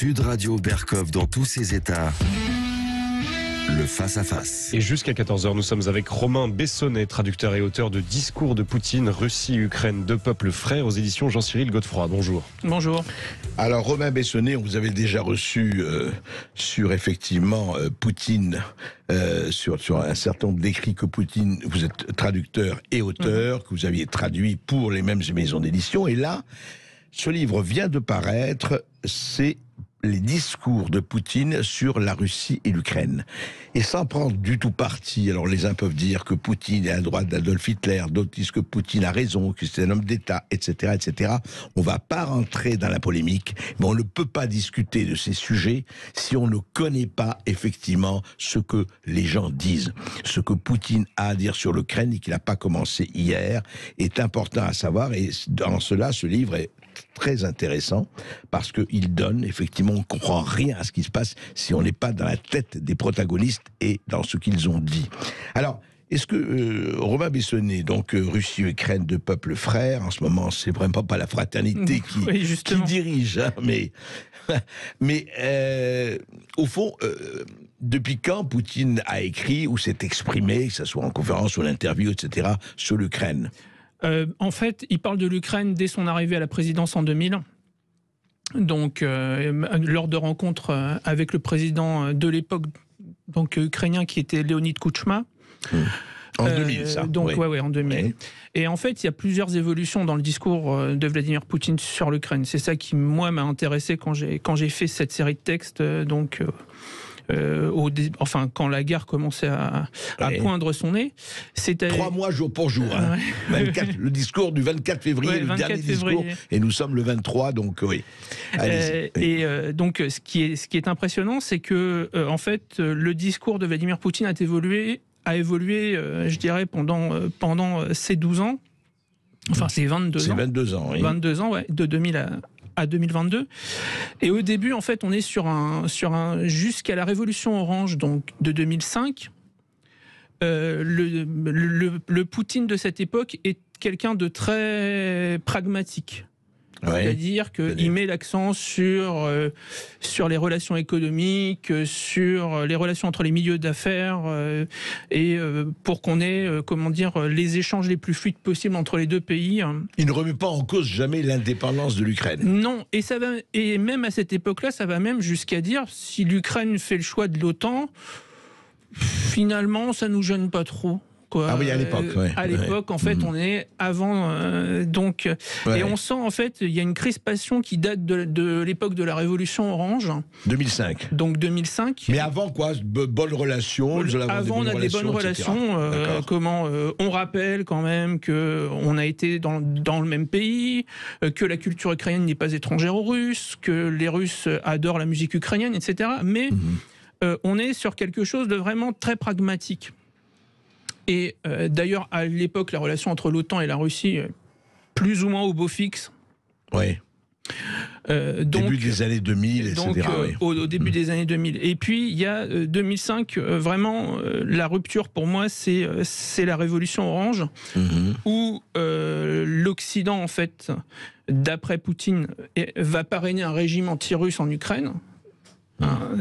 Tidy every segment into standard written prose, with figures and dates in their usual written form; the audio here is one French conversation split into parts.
Sud Radio Berkov dans tous ses états. Le face-à-face. Et jusqu'à 14h, nous sommes avec Romain Bessonnet, traducteur et auteur de Discours de Poutine, Russie, Ukraine, deux peuples frères, aux éditions Jean-Cyril Godefroy. Bonjour. Bonjour. Alors Romain Bessonnet, on vous avait déjà reçu sur effectivement Poutine, sur un certain nombre d'écrits que Poutine, vous êtes traducteur et auteur, que vous aviez traduit pour les mêmes maisons d'édition. Et là, ce livre vient de paraître, c'est les discours de Poutine sur la Russie et l'Ukraine. Et sans prendre du tout parti, alors les uns peuvent dire que Poutine est à droite d'Adolf Hitler, d'autres disent que Poutine a raison, que c'est un homme d'État, etc., etc. On ne va pas rentrer dans la polémique, mais on ne peut pas discuter de ces sujets si on ne connaît pas effectivement ce que les gens disent. Ce que Poutine a à dire sur l'Ukraine et qu'il n'a pas commencé hier est important à savoir, et dans cela, ce livre est très intéressant parce qu'il donne, effectivement, on ne comprend rien à ce qui se passe si on n'est pas dans la tête des protagonistes et dans ce qu'ils ont dit. Alors, est-ce que Romain Bessonnet, donc Russie, Ukraine, deux peuples frères, en ce moment, c'est vraiment pas la fraternité qui dirige, hein, mais au fond, depuis quand Poutine a écrit ou s'est exprimé, que ce soit en conférence ou en interview, etc., sur l'Ukraine ? En fait, il parle de l'Ukraine dès son arrivée à la présidence en 2000. Donc, lors de rencontres avec le président de l'époque, donc ukrainien, qui était Leonid Kuchma. En 2000, ça. Donc, oui. ouais, en 2000. Oui. Et en fait, il y a plusieurs évolutions dans le discours de Vladimir Poutine sur l'Ukraine. C'est ça qui, moi, m'a intéressé quand j'ai fait cette série de textes. Quand la guerre commençait à poindre son nez. C'était 3 mois jour pour jour. Hein. Ouais. 24, le discours du 24 février, le dernier discours. Et nous sommes le 23, donc oui. Donc, ce qui est impressionnant, c'est que, en fait, le discours de Vladimir Poutine a évolué, je dirais, pendant ces 12 ans. Enfin, c'est 22 ans. C'est 22 ans, oui. 22 ans, ouais, de 2000 à 2022. Et au début, en fait, on est sur un jusqu'à la révolution orange, donc de 2005. Le Poutine de cette époque est quelqu'un de très pragmatique. Ouais, c'est-à-dire qu'il met l'accent sur les relations économiques, sur les relations entre les milieux d'affaires, et pour qu'on ait, les échanges les plus fluides possibles entre les deux pays. Il ne remet pas en cause jamais l'indépendance de l'Ukraine. Non, et même à cette époque-là, ça va même jusqu'à dire, si l'Ukraine fait le choix de l'OTAN, finalement, ça nous gêne pas trop. Ah oui, à l'époque. Ouais, à l'époque, en fait, on est avant. Et on sent, en fait, il y a une crispation qui date de l'époque de la Révolution orange. 2005. Donc 2005. Mais avant quoi, bonnes relations. Avant, on a des bonnes relations. On rappelle quand même que on a été dans le même pays, que la culture ukrainienne n'est pas étrangère aux Russes, que les Russes adorent la musique ukrainienne, etc. Mais on est sur quelque chose de vraiment très pragmatique. Et d'ailleurs, à l'époque, la relation entre l'OTAN et la Russie, plus ou moins au beau fixe. Oui. Début des années 2000, etc. Au début des années 2000. Et puis, il y a 2005, vraiment, la rupture pour moi, c'est la révolution orange, où l'Occident, en fait, d'après Poutine, va parrainer un régime anti-russe en Ukraine.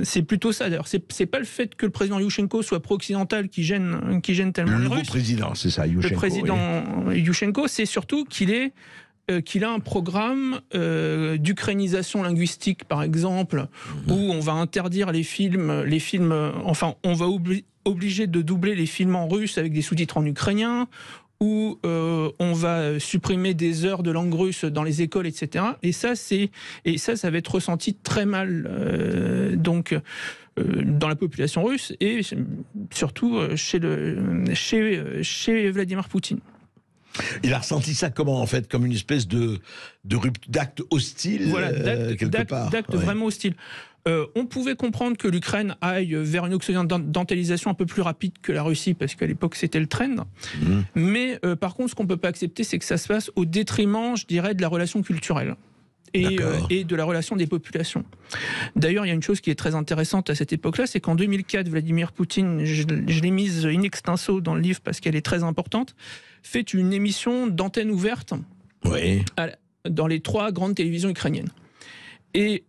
C'est plutôt ça d'ailleurs. C'est pas le fait que le président Yushchenko soit pro-occidental qui gêne tellement les Russes. Le nouveau président, c'est ça, Yushchenko. Le président Yushchenko, c'est surtout qu'il a un programme d'ukrainisation linguistique, par exemple, où on va interdire les films, enfin, on va obliger de doubler les films en russe avec des sous-titres en ukrainien, où on va supprimer des heures de langue russe dans les écoles, etc. Et ça va être ressenti très mal dans la population russe et surtout chez Vladimir Poutine. Il a ressenti ça comment, en fait, comme une espèce d'acte hostile, voilà, quelque part. D'acte vraiment hostile. On pouvait comprendre que l'Ukraine aille vers une occidentalisation un peu plus rapide que la Russie, parce qu'à l'époque c'était le trend. Mais par contre, ce qu'on ne peut pas accepter, c'est que ça se fasse au détriment, je dirais, de la relation culturelle. Et de la relation des populations. D'ailleurs, il y a une chose qui est très intéressante à cette époque-là, c'est qu'en 2004, Vladimir Poutine, je l'ai mise in extenso dans le livre parce qu'elle est très importante, fait une émission d'antenne ouverte dans les 3 grandes télévisions ukrainiennes. Et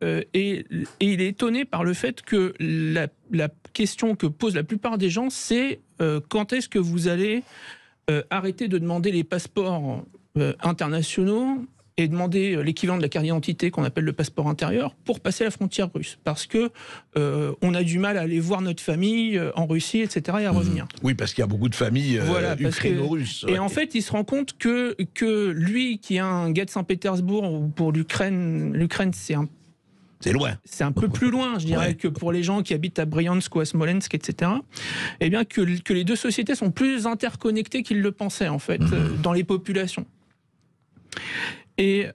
il est étonné par le fait que la question que posent la plupart des gens, c'est quand est-ce que vous allez arrêter de demander les passeports internationaux et demander l'équivalent de la carte d'identité qu'on appelle le passeport intérieur pour passer la frontière russe, parce que on a du mal à aller voir notre famille en Russie, etc., et à revenir. Oui, parce qu'il y a beaucoup de familles ukraino-russes. Et en fait, il se rend compte que lui, qui est un gars de Saint-Pétersbourg, pour l'Ukraine, c'est loin. C'est un peu plus loin, je dirais, que pour les gens qui habitent à Bryansk ou à Smolensk, etc. Eh bien, que les deux sociétés sont plus interconnectées qu'ils le pensaient, en fait, dans les populations. Et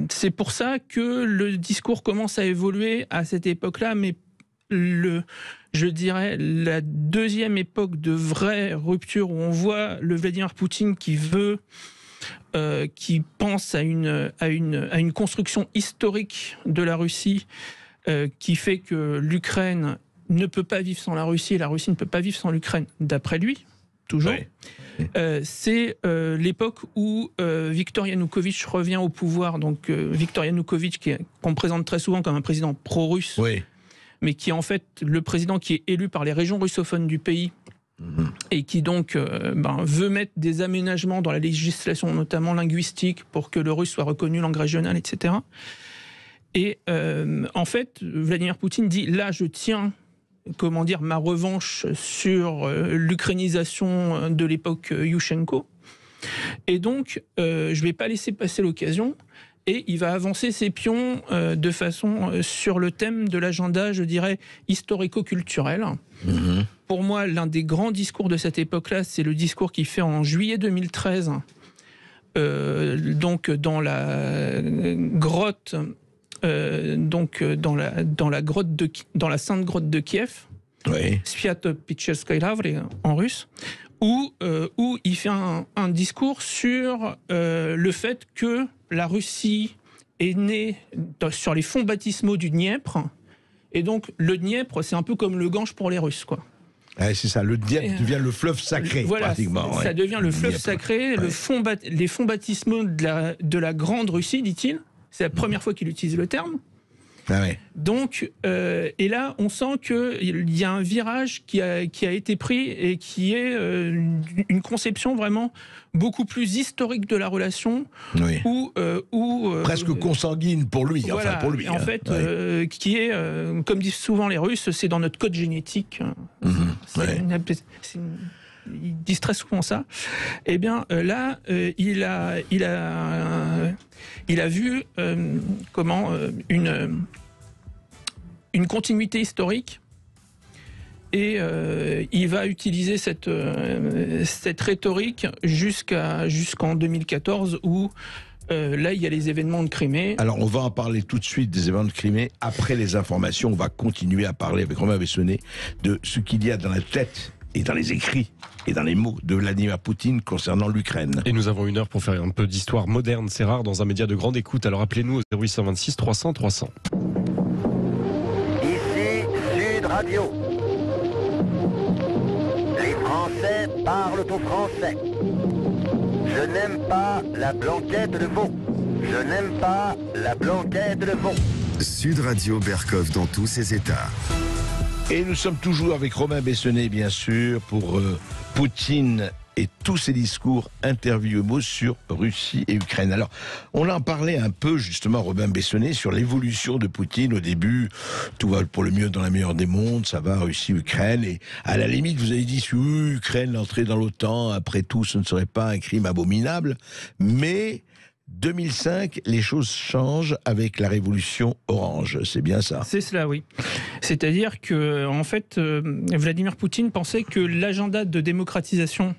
c'est pour ça que le discours commence à évoluer à cette époque-là, mais je dirais la deuxième époque de vraie rupture où on voit le Vladimir Poutine qui pense à une construction historique de la Russie qui fait que l'Ukraine ne peut pas vivre sans la Russie et la Russie ne peut pas vivre sans l'Ukraine, d'après lui. Toujours. C'est l'époque où Viktor Yanukovych revient au pouvoir. Donc Viktor Yanukovych, qu'on présente très souvent comme un président pro-russe, mais qui est en fait le président qui est élu par les régions russophones du pays et qui donc veut mettre des aménagements dans la législation, notamment linguistique, pour que le russe soit reconnu langue régionale, etc. Et en fait, Vladimir Poutine dit, là je tiens ma revanche sur l'ukrainisation de l'époque Yushchenko. Et donc, je ne vais pas laisser passer l'occasion. Et il va avancer ses pions de façon sur le thème de l'agenda, je dirais, historico-culturel. Pour moi, l'un des grands discours de cette époque-là, c'est le discours qu'il fait en juillet 2013, donc dans la grotte... dans la Sainte Grotte de Kiev, Sviato-Pecherskoye Lavre en russe, où il fait un discours sur le fait que la Russie est née sur les fonds baptismaux du Dniepr, et donc le Dniepr, c'est un peu comme le Gange pour les Russes, quoi. Ouais, c'est ça, le Dniepr devient le fleuve sacré, pratiquement. Ça devient le fleuve sacré, les fonds baptismaux de la Grande Russie, dit-il. C'est la première fois qu'il utilise le terme. Donc, et là, on sent qu'il y a un virage qui a été pris et qui est une conception vraiment beaucoup plus historique de la relation, presque consanguine pour lui. Voilà, enfin pour lui. En fait, qui est, comme disent souvent les Russes, c'est dans notre code génétique. Ils disent très souvent ça. Eh bien, là, il a vu une continuité historique, et il va utiliser cette rhétorique jusqu'en 2014, où là, il y a les événements de Crimée. Alors, on va en parler tout de suite des événements de Crimée. Après les informations, on va continuer à parler avec Romain Bessonnet de ce qu'il y a dans la tête et dans les écrits et dans les mots de Vladimir Poutine concernant l'Ukraine. Et nous avons 1 heure pour faire un peu d'histoire moderne. C'est rare dans un média de grande écoute. Alors appelez-nous au 0826 300 300. Ici Sud Radio. Les Français parlent au français. Je n'aime pas la blanquette de veau. Je n'aime pas la blanquette de veau. Sud Radio Berkov dans tous ses états. Et nous sommes toujours avec Romain Bessonnet, bien sûr, pour Poutine et tous ses discours, interviews, mots sur Russie et Ukraine. Alors, on en parlait un peu, justement, Romain Bessonnet, sur l'évolution de Poutine. Au début, tout va pour le mieux dans la meilleure des mondes, ça va, Russie, Ukraine. Et à la limite, vous avez dit, oui, Ukraine, l'entrée dans l'OTAN, après tout, ce ne serait pas un crime abominable. Mais 2005, les choses changent avec la révolution orange, c'est bien ça? C'est cela, oui. C'est-à-dire que, en fait, Vladimir Poutine pensait que l'agenda de démocratisation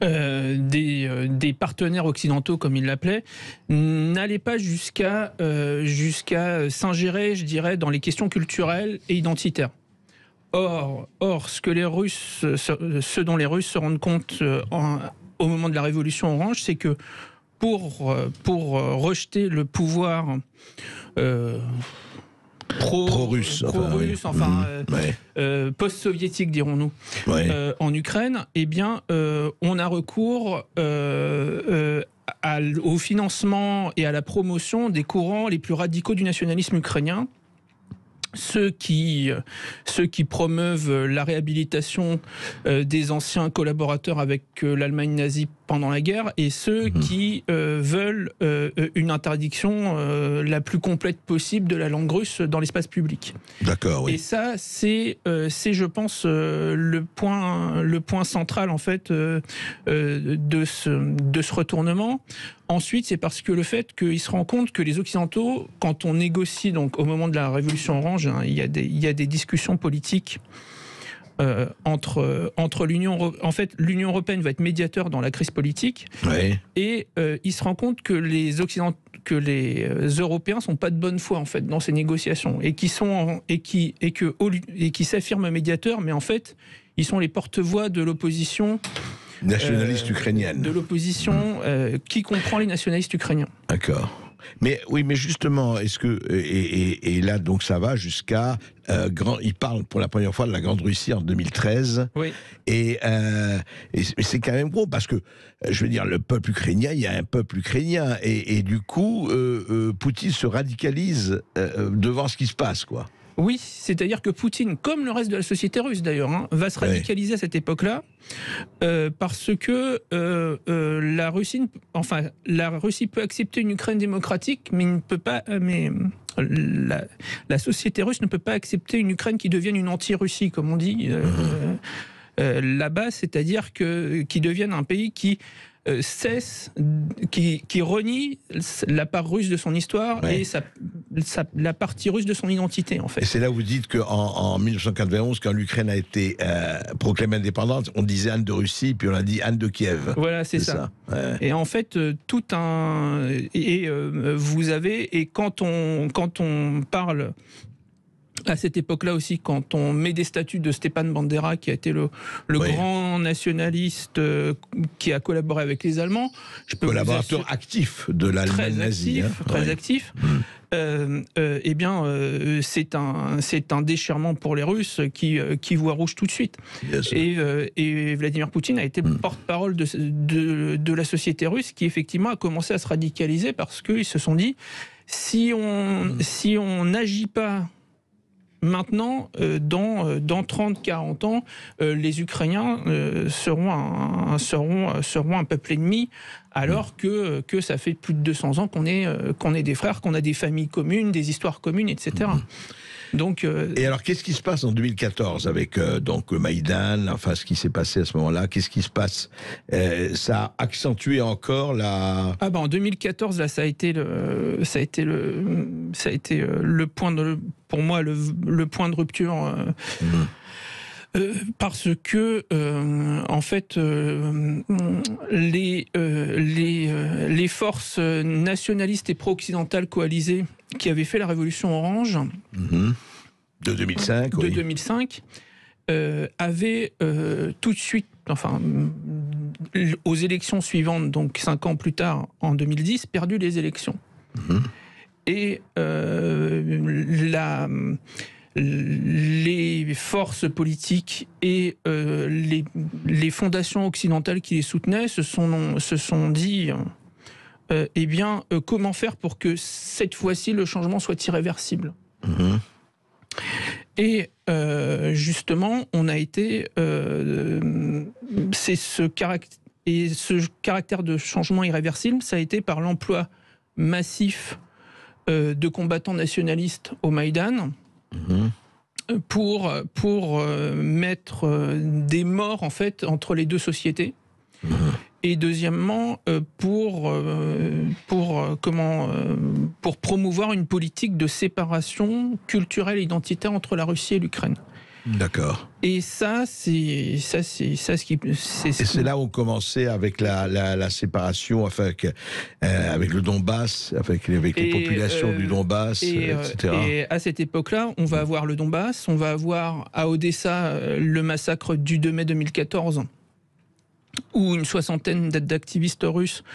des partenaires occidentaux, comme il l'appelait, n'allait pas jusqu'à s'ingérer, je dirais, dans les questions culturelles et identitaires. Or, ce dont les Russes se rendent compte au moment de la révolution orange, c'est que pour rejeter le pouvoir pro-russe, post-soviétique, dirons-nous, en Ukraine, eh bien, on a recours au financement et à la promotion des courants les plus radicaux du nationalisme ukrainien. Ceux qui promeuvent la réhabilitation des anciens collaborateurs avec l'Allemagne nazie pendant la guerre, et ceux qui veulent une interdiction la plus complète possible de la langue russe dans l'espace public. D'accord, oui. Et ça, c'est je pense, le point central, en fait, de ce retournement. Ensuite, c'est parce que le fait qu'il se rend compte que les Occidentaux, quand on négocie, donc au moment de la Révolution orange, hein, il y a des discussions politiques entre l'Union européenne. En fait, l'Union européenne va être médiateur dans la crise politique, Oui. et il se rend compte que les Européens sont pas de bonne foi, en fait, dans ces négociations, et qui s'affirment médiateurs, mais en fait, ils sont les porte-voix de l'opposition Nationaliste ukrainienne. de l'opposition qui comprend les nationalistes ukrainiens. D'accord. Mais oui, mais justement, est-ce que et là donc ça va jusqu'à il parle pour la première fois de la Grande Russie en 2013. Oui. Et c'est quand même gros parce que je veux dire le peuple ukrainien, il y a un peuple ukrainien et du coup Poutine se radicalise devant ce qui se passe, quoi. Oui, c'est-à-dire que Poutine, comme le reste de la société russe d'ailleurs, hein, va se radicaliser à cette époque-là, parce que la Russie peut accepter une Ukraine démocratique, mais ne peut pas. La société russe ne peut pas accepter une Ukraine qui devienne une anti-Russie, comme on dit là-bas, c'est-à-dire qui devienne un pays qui qui renie la part russe de son histoire et la partie russe de son identité, en fait. Et c'est là où vous dites qu'en 1991, quand l'Ukraine a été proclamée indépendante, on disait Anne de Russie, puis on a dit Anne de Kiev. Voilà, c'est ça. Ouais. Et en fait, vous avez, et quand on parle à cette époque-là aussi, quand on met des statues de Stepan Bandera, qui a été le grand nationaliste qui a collaboré avec les Allemands, collaborateur actif de l'Allemagne nazie, très actif. Eh bien, c'est un déchirement pour les Russes qui voient rouge tout de suite. Et Vladimir Poutine a été porte-parole de la société russe, qui effectivement a commencé à se radicaliser parce qu'ils se sont dit, si on n'agit pas maintenant, dans 30-40 ans, les Ukrainiens seront un peuple ennemi, alors que ça fait plus de 200 ans qu'on est des frères, qu'on a des familles communes, des histoires communes, etc. Donc, et alors, qu'est-ce qui se passe en 2014 avec donc Maïdan, enfin ce qui s'est passé à ce moment-là? Qu'est-ce qui se passe? Ça a accentué encore la. Ah ben en 2014, là, ça a été le point pour moi le point de rupture. Parce que en fait les forces nationalistes et pro-occidentales coalisées qui avaient fait la révolution orange de 2005, de 2005 avaient tout de suite, enfin aux élections suivantes, donc 5 ans plus tard, en 2010, perdu les élections. Et les forces politiques et les fondations occidentales qui les soutenaient se sont dit eh bien, comment faire pour que cette fois-ci le changement soit irréversible. Et justement, on a été ce caractère de changement irréversible, ça a été par l'emploi massif de combattants nationalistes au Maïdan, pour mettre des morts en fait entre les deux sociétés, et deuxièmement pour promouvoir une politique de séparation culturelle et identitaire entre la Russie et l'Ukraine. D'accord. Et ça, c'est ce qui. Et c'est là où on commençait avec la séparation, avec le Donbass, avec les populations du Donbass, etc. Et à cette époque-là, on va avoir le Donbass, on va avoir à Odessa le massacre du 2 mai 2014, où une soixantaine d'activistes russes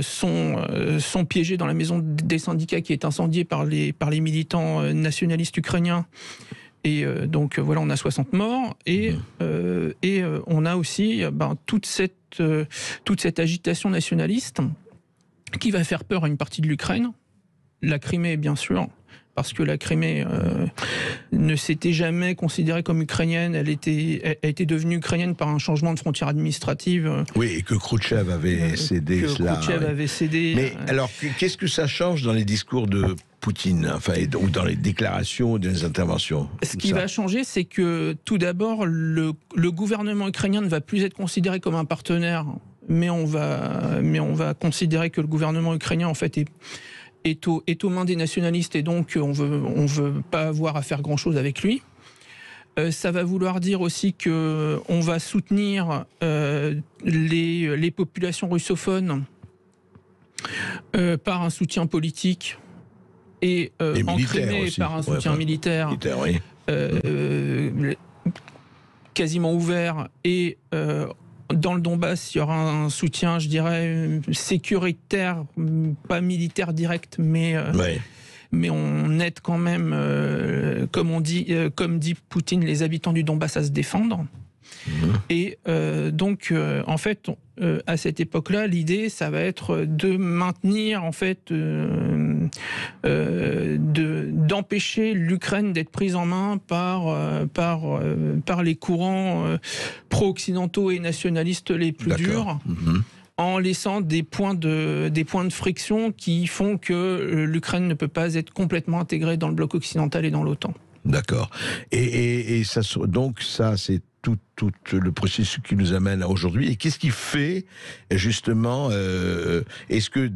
sont piégés dans la maison des syndicats qui est incendiée par les militants nationalistes ukrainiens. Et donc voilà, on a 60 morts, et on a aussi toute cette agitation nationaliste qui va faire peur à une partie de l'Ukraine. La Crimée, bien sûr, parce que la Crimée ne s'était jamais considérée comme ukrainienne. Elle était devenue ukrainienne par un changement de frontière administrative. Oui, et que Khrouchtchev avait cédé cela. Khrouchtchev avait cédé. Mais alors, qu'est-ce que ça change dans les discours de Poutine, enfin, ou dans les déclarations, des interventions? Ce qui va changer, c'est que tout d'abord, le gouvernement ukrainien ne va plus être considéré comme un partenaire, mais on va considérer que le gouvernement ukrainien, en fait, est aux mains des nationalistes, et donc on veut pas avoir à faire grand-chose avec lui. Ça va vouloir dire aussi que on va soutenir les populations russophones par un soutien politique et en Crimée par un soutien militaire oui. Quasiment ouvert, et dans le Donbass, il y aura un soutien, je dirais, sécuritaire, pas militaire direct, mais on aide quand même, comme dit Poutine, les habitants du Donbass à se défendre. Et donc, en fait, à cette époque-là, l'idée, ça va être de maintenir, en fait, d'empêcher l'Ukraine d'être prise en main par les courants pro-occidentaux et nationalistes les plus durs. En laissant des points de friction qui font que l'Ukraine ne peut pas être complètement intégrée dans le bloc occidental et dans l'OTAN. D'accord. Et ça, donc ça, c'est tout le processus qui nous amène à aujourd'hui. Et qu'est-ce qui fait, justement, est-ce que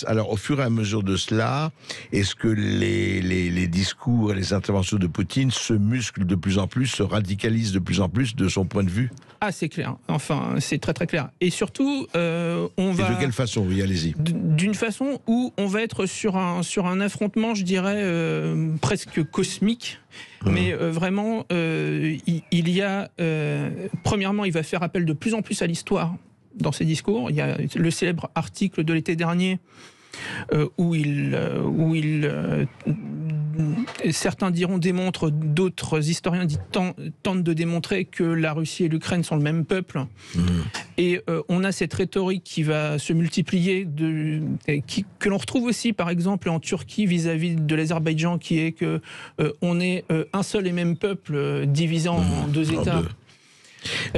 alors au fur et à mesure de cela, est-ce que les discours et les interventions de Poutine se musclent de plus en plus, se radicalisent de plus en plus de son point de vue? Ah, c'est clair. Enfin, c'est très très clair. Et surtout, on va... Et de quelle façon? Oui, allez-y. D'une façon où on va être sur un affrontement, je dirais, presque cosmique. Mais vraiment, il y a... premièrement, il va faire appel de plus en plus à l'histoire dans ses discours. Il y a le célèbre article de l'été dernier où certains diront démontre, d'autres historiens tentent de démontrer que la Russie et l'Ukraine sont le même peuple. Et on a cette rhétorique qui va se multiplier, que l'on retrouve aussi par exemple en Turquie vis-à-vis de l'Azerbaïdjan, qui est que on est un seul et même peuple divisé en deux États.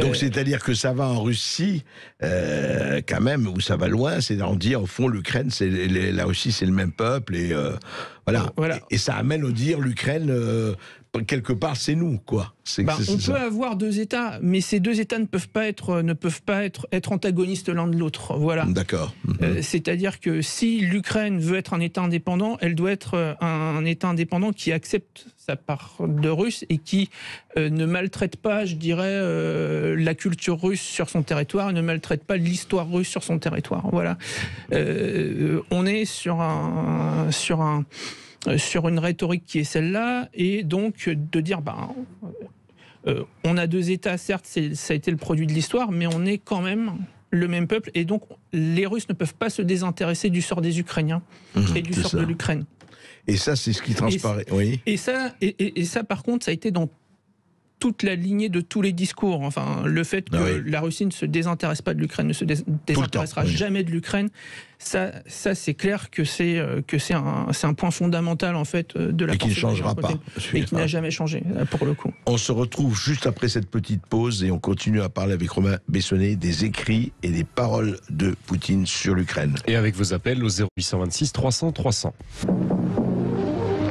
Donc c'est-à-dire que ça va en Russie, quand même, où ça va loin, c'est d'en dire, au fond, l'Ukraine, la Russie, c'est le même peuple, et voilà. Et ça amène à dire, l'Ukraine, quelque part, c'est nous, quoi. On peut avoir deux États, mais ces deux États ne peuvent pas être antagonistes l'un de l'autre. Voilà. D'accord. C'est-à-dire que si l'Ukraine veut être un État indépendant, elle doit être un État indépendant qui accepte sa part de russe et qui ne maltraite pas, je dirais, la culture russe sur son territoire, ne maltraite pas l'histoire russe sur son territoire. Voilà. On est sur une rhétorique qui est celle-là, et donc de dire, on a deux États, certes, ça a été le produit de l'histoire, mais on est quand même le même peuple, et donc les Russes ne peuvent pas se désintéresser du sort des Ukrainiens et du sort de l'Ukraine. Et ça, c'est ce qui transparaît. Oui. Et ça, par contre, ça a été dans toute la lignée de tous les discours. Enfin, le fait que la Russie ne se désintéresse pas de l'Ukraine, ne se désintéressera jamais de l'Ukraine, ça c'est clair que c'est un point fondamental, en fait, de la pensée. Et qui ne changera pas. Et qui n'a jamais changé, pour le coup. On se retrouve juste après cette petite pause et on continue à parler avec Romain Bessonnet des écrits et des paroles de Poutine sur l'Ukraine. Et avec vos appels au 0826 300 300.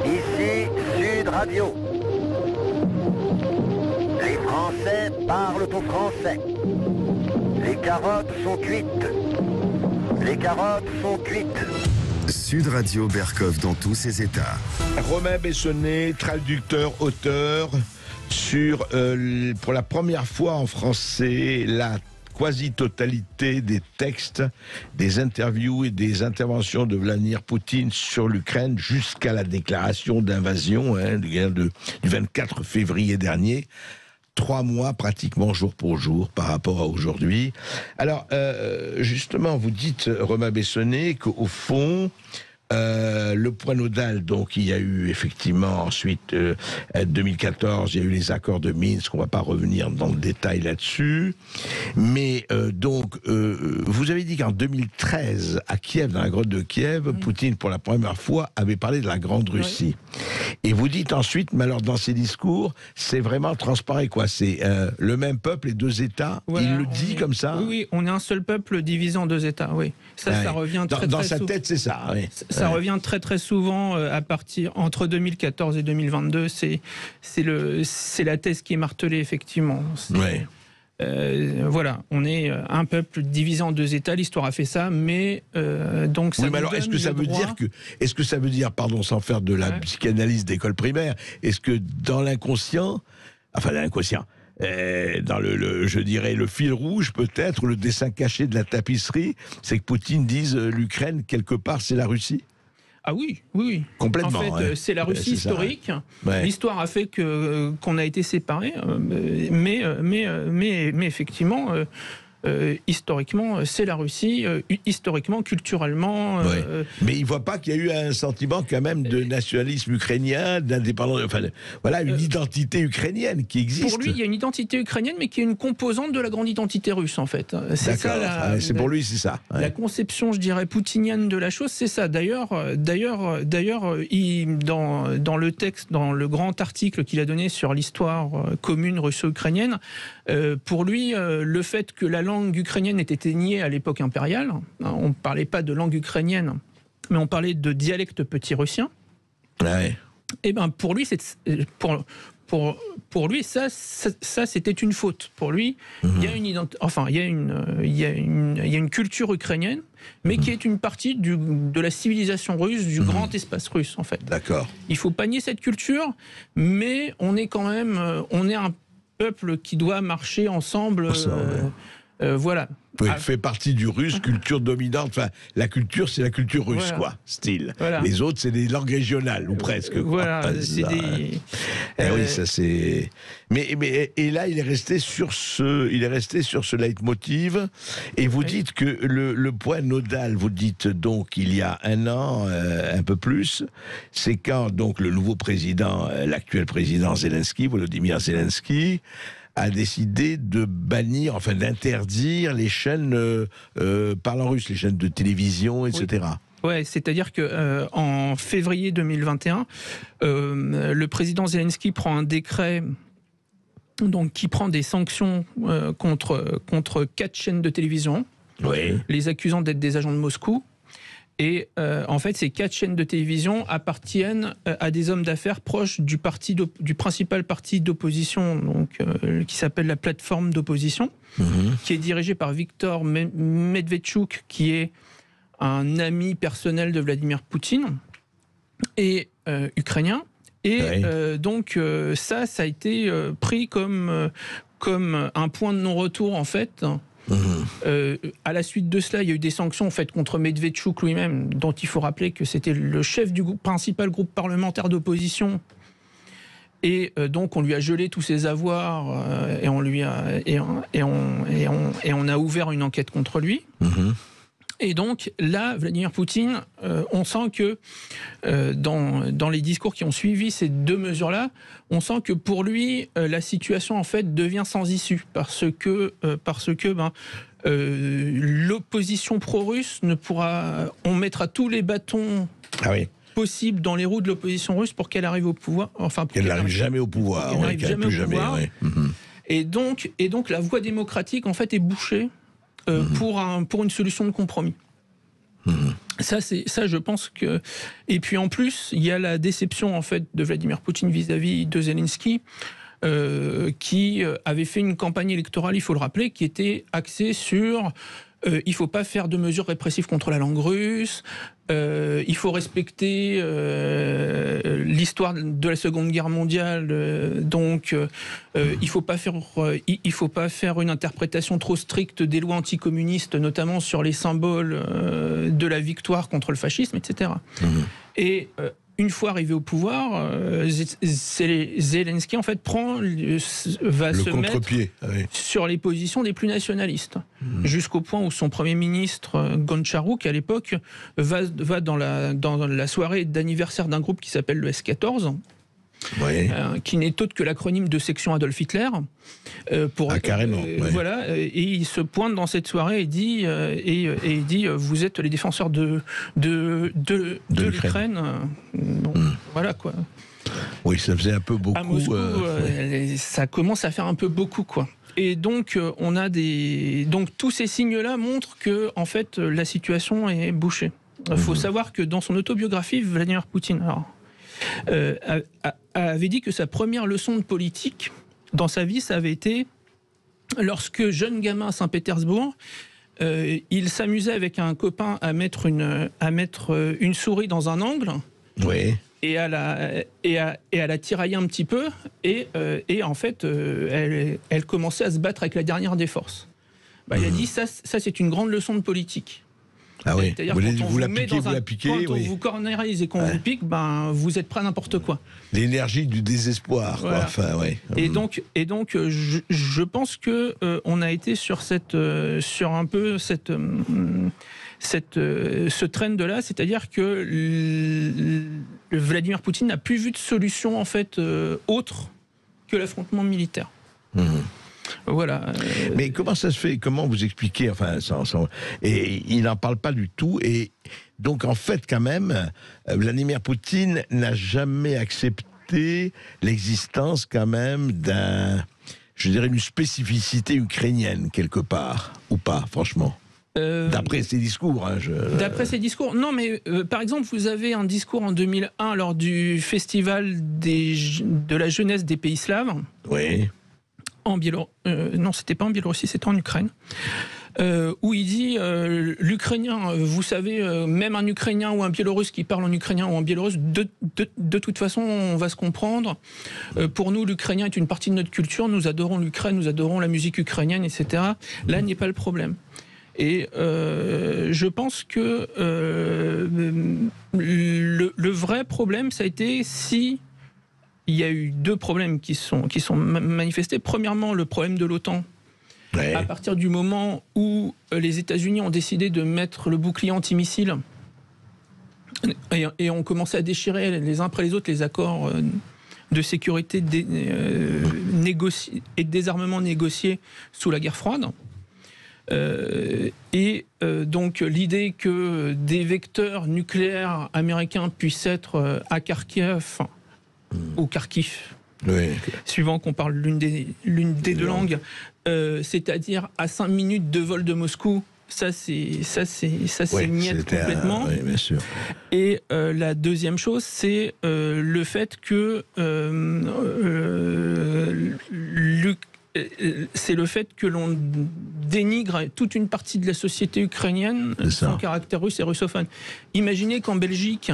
Ici Sud Radio. Les Français parlent au français. Les carottes sont cuites. Les carottes sont cuites. Sud Radio Berkov dans tous ses états. Romain Bessonnet, traducteur, auteur, sur, pour la première fois en français, la quasi-totalité des textes, des interviews et des interventions de Vladimir Poutine sur l'Ukraine jusqu'à la déclaration d'invasion du 24 février dernier. 3 mois pratiquement jour pour jour par rapport à aujourd'hui. Alors, justement, vous dites, Romain Bessonnet, qu'au fond, Le point nodal, donc il y a eu effectivement ensuite 2014, il y a eu les accords de Minsk, on ne va pas revenir dans le détail là-dessus, mais vous avez dit qu'en 2013, à Kiev, dans la grotte de Kiev, Poutine pour la première fois avait parlé de la Grande Russie. Et vous dites ensuite, mais alors dans ses discours, c'est vraiment transparent, quoi. C'est le même peuple et deux États. Voilà, il le dit comme ça. Oui, on est un seul peuple divisé en deux États. Oui, ça revient très dans très sa souvent. tête, c'est ça. Oui. Ça revient très très souvent à partir entre 2014 et 2022. C'est la thèse qui est martelée effectivement. Voilà, on est un peuple divisé en deux États. L'histoire a fait ça, mais donc ça. Oui, mais alors est-ce que ça veut dire est-ce que ça veut dire, pardon, sans faire de la psychanalyse d'école primaire, est-ce que dans l'inconscient, enfin l'inconscient, dans je dirais le fil rouge peut-être, le dessin caché de la tapisserie, c'est que Poutine dise l'Ukraine quelque part c'est la Russie? Ah oui. Complètement. En fait, c'est la Russie historique. L'histoire a fait qu'on a été séparés, mais effectivement, historiquement, c'est la Russie, historiquement, culturellement. Mais il ne voit pas qu'il y a eu un sentiment quand même de nationalisme ukrainien, d'indépendance, enfin, voilà, une identité ukrainienne qui existe. Pour lui, il y a une identité ukrainienne, mais qui est une composante de la grande identité russe, en fait. C'est ça. C'est pour lui, c'est ça. La conception, je dirais, poutinienne de la chose, c'est ça. D'ailleurs, dans le texte, dans le grand article qu'il a donné sur l'histoire commune russo-ukrainienne, pour lui, le fait que la langue ukrainienne était niée à l'époque impériale, on ne parlait pas de langue ukrainienne, mais on parlait de dialecte petit-russien. Et ben pour lui, pour lui, ça c'était une faute. Pour lui, il y a une culture ukrainienne, mais qui est une partie de la civilisation russe, du grand espace russe, en fait. D'accord. Il faut pas nier cette culture, mais on est quand même, on est un peuple qui doit marcher ensemble. Voilà. Oui, fait partie du russe, culture dominante. Enfin, la culture, c'est la culture russe, quoi, style. Voilà. Les autres, c'est des langues régionales, ou presque. Voilà, c'est des... oui, ça c'est... Et là, il est resté sur ce leitmotiv. Et vous dites que le point nodal, vous dites donc, il y a un an, un peu plus, c'est quand donc le nouveau président, l'actuel président Zelensky, Volodymyr Zelensky, a décidé de bannir, enfin d'interdire les chaînes parlant russe, les chaînes de télévision, etc. Ouais, c'est-à-dire que en février 2021, le président Zelensky prend un décret donc qui prend des sanctions contre 4 chaînes de télévision, les accusant d'être des agents de Moscou. Et en fait, ces 4 chaînes de télévision appartiennent à des hommes d'affaires proches du principal parti d'opposition, donc qui s'appelle la plateforme d'opposition, qui est dirigée par Viktor Medvedchuk, qui est un ami personnel de Vladimir Poutine et ukrainien. Et donc ça a été pris comme un point de non-retour en fait. À la suite de cela, il y a eu des sanctions faites contre Medvedchuk lui-même, dont il faut rappeler que c'était le chef du principal groupe parlementaire d'opposition. Et donc on lui a gelé tous ses avoirs et on a ouvert une enquête contre lui. Et donc là, Vladimir Poutine, on sent que dans les discours qui ont suivi ces 2 mesures-là, on sent que pour lui, la situation en fait devient sans issue parce que l'opposition pro-russe ne pourra, on mettra tous les bâtons possibles dans les roues de l'opposition russe pour qu'elle arrive au pouvoir, enfin qu'elle n'arrive jamais au pouvoir, qu'elle n'arrive jamais au pouvoir. Et donc la voie démocratique en fait est bouchée. Pour une solution de compromis. Ça, je pense que... Et puis en plus, il y a la déception en fait, de Vladimir Poutine vis-à-vis de Zelensky, qui avait fait une campagne électorale, il faut le rappeler, qui était axée sur... il ne faut pas faire de mesures répressives contre la langue russe, il faut respecter l'histoire de la Seconde Guerre mondiale, donc il ne faut pas faire une interprétation trop stricte des lois anticommunistes, notamment sur les symboles de la victoire contre le fascisme, etc. Et une fois arrivé au pouvoir, Zelensky en fait va se mettre sur les positions des plus nationalistes, jusqu'au point où son premier ministre Goncharuk à l'époque va dans la soirée d'anniversaire d'un groupe qui s'appelle le S14. Oui. Qui n'est autre que l'acronyme de section Adolf Hitler. Carrément. Voilà, et il se pointe dans cette soirée et dit, vous êtes les défenseurs de l'Ukraine. Bon, voilà quoi. Oui, ça faisait un peu beaucoup. À Moscou, ça commence à faire un peu beaucoup quoi. Et donc donc tous ces signes-là montrent que en fait la situation est bouchée. Il faut savoir que dans son autobiographie, Vladimir Poutine avait dit que sa première leçon de politique dans sa vie, ça avait été lorsque jeune gamin à Saint-Pétersbourg, il s'amusait avec un copain à mettre une souris dans un angle. Oui. Et à la tirailler un petit peu, et en fait, elle commençait à se battre avec la dernière des forces. Il a dit ça c'est une grande leçon de politique. Ah oui, vous l'appliquez, quand on vous cornérise et qu'on vous pique, vous êtes prêt à n'importe quoi. L'énergie du désespoir. Voilà. Quoi. Enfin, ouais. Et donc, je pense que on a été sur ce trend-là, c'est-à-dire que Vladimir Poutine n'a plus vu de solution en fait autre que l'affrontement militaire. Voilà. Mais comment ça se fait? Comment vous expliquez? Enfin, et il n'en parle pas du tout. Et donc, en fait, quand même, Vladimir Poutine n'a jamais accepté l'existence, quand même, une spécificité ukrainienne quelque part, ou pas, franchement. D'après ses discours. D'après ses discours. Non, mais par exemple, vous avez un discours en 2001 lors du festival de la jeunesse des pays slaves. Oui. Non, c'était pas en Biélorussie, c'était en Ukraine. Où il dit l'Ukrainien, vous savez, même un Ukrainien ou un Biélorusse qui parle en ukrainien ou en biélorusse, de toute façon, on va se comprendre. Pour nous, l'Ukrainien est une partie de notre culture. Nous adorons l'Ukraine, nous adorons la musique ukrainienne, etc. Là n'est pas le problème. Et je pense que le vrai problème, ça a été il y a eu deux problèmes qui sont manifestés. Premièrement, le problème de l'OTAN. Ouais. À partir du moment où les États-Unis ont décidé de mettre le bouclier antimissile et ont commencé à déchirer les uns après les autres les accords de sécurité et de désarmement négociés sous la guerre froide. Donc l'idée que des vecteurs nucléaires américains puissent être à Kharkiv ou Kharkiv, oui, suivant qu'on parle l'une des deux langues, c'est-à-dire à 5 minutes de vol de Moscou, ça c'est niette complètement. Oui, bien sûr. Et la deuxième chose, c'est le fait que l'on dénigre toute une partie de la société ukrainienne sans caractère russe et russophone. Imaginez qu'en Belgique,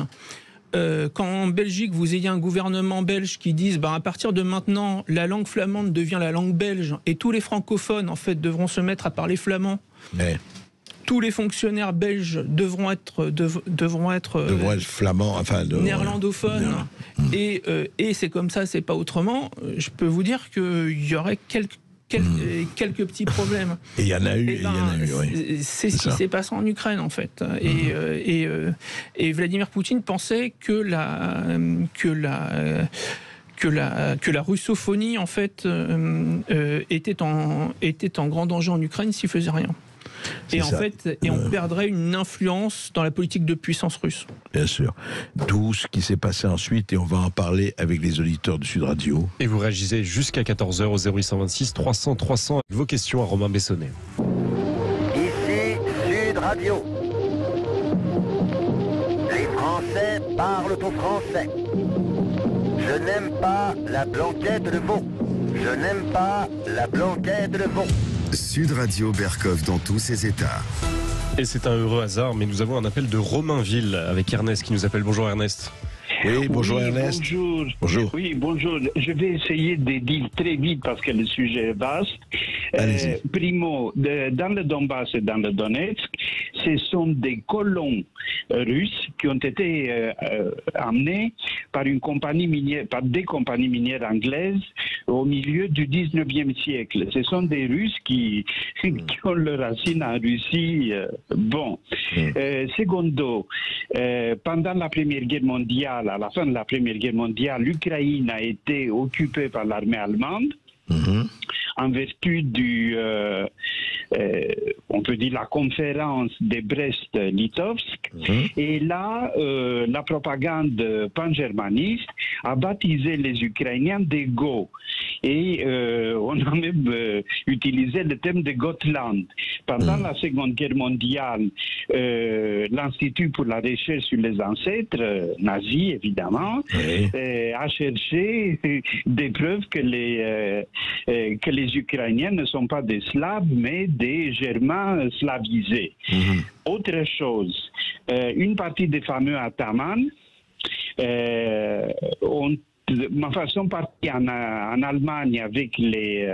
vous ayez un gouvernement belge qui dise à partir de maintenant, la langue flamande devient la langue belge et tous les francophones en fait devront se mettre à parler flamand. Mais... tous les fonctionnaires belges devront être flamands, enfin néerlandophones. Et c'est comme ça, c'est pas autrement. Je peux vous dire qu'il y aurait quelques petits problèmes. Et il y en a eu, oui. C'est ce qui s'est passé en Ukraine, en fait. Et Vladimir Poutine pensait que la russophonie, en fait, était en grand danger en Ukraine s'il faisait rien. On perdrait une influence dans la politique de puissance russe. Bien sûr. D'où ce qui s'est passé ensuite, et on va en parler avec les auditeurs de Sud Radio. Et vous réagissez jusqu'à 14h au 0826 300 300 avec vos questions à Romain Bessonnet. Ici Sud Radio. Les Français parlent au français. Je n'aime pas la blanquette de veau. Je n'aime pas la blanquette de veau. Sud Radio Berkov dans tous ses états. Et c'est un heureux hasard, mais nous avons un appel de Romainville avec Ernest qui nous appelle. Bonjour Ernest. Oui, bonjour Ernest. Bonjour. Bonjour. Oui, bonjour. Je vais essayer de dire très vite parce que le sujet est vaste. Primo, dans le Donbass et dans le Donetsk, ce sont des colons russes qui ont été amenés par une compagnie minière, par des compagnies minières anglaises au milieu du 19e siècle. Ce sont des Russes qui ont leurs racines en Russie. Secondo, pendant la Première Guerre mondiale, à la fin de la Première Guerre mondiale, l'Ukraine a été occupée par l'armée allemande. En vertu on peut dire la conférence de Brest-Litovsk. Et là, la propagande pan-germaniste a baptisé les Ukrainiens des Goths. Et on a même utilisé le terme de Gotland. Pendant la Seconde Guerre mondiale, l'Institut pour la recherche sur les ancêtres, nazis évidemment, a cherché des preuves que les Ukrainiens ne sont pas des Slaves, mais des Germains slavisés. Autre chose, une partie des fameux Ataman sont partis en Allemagne avec des,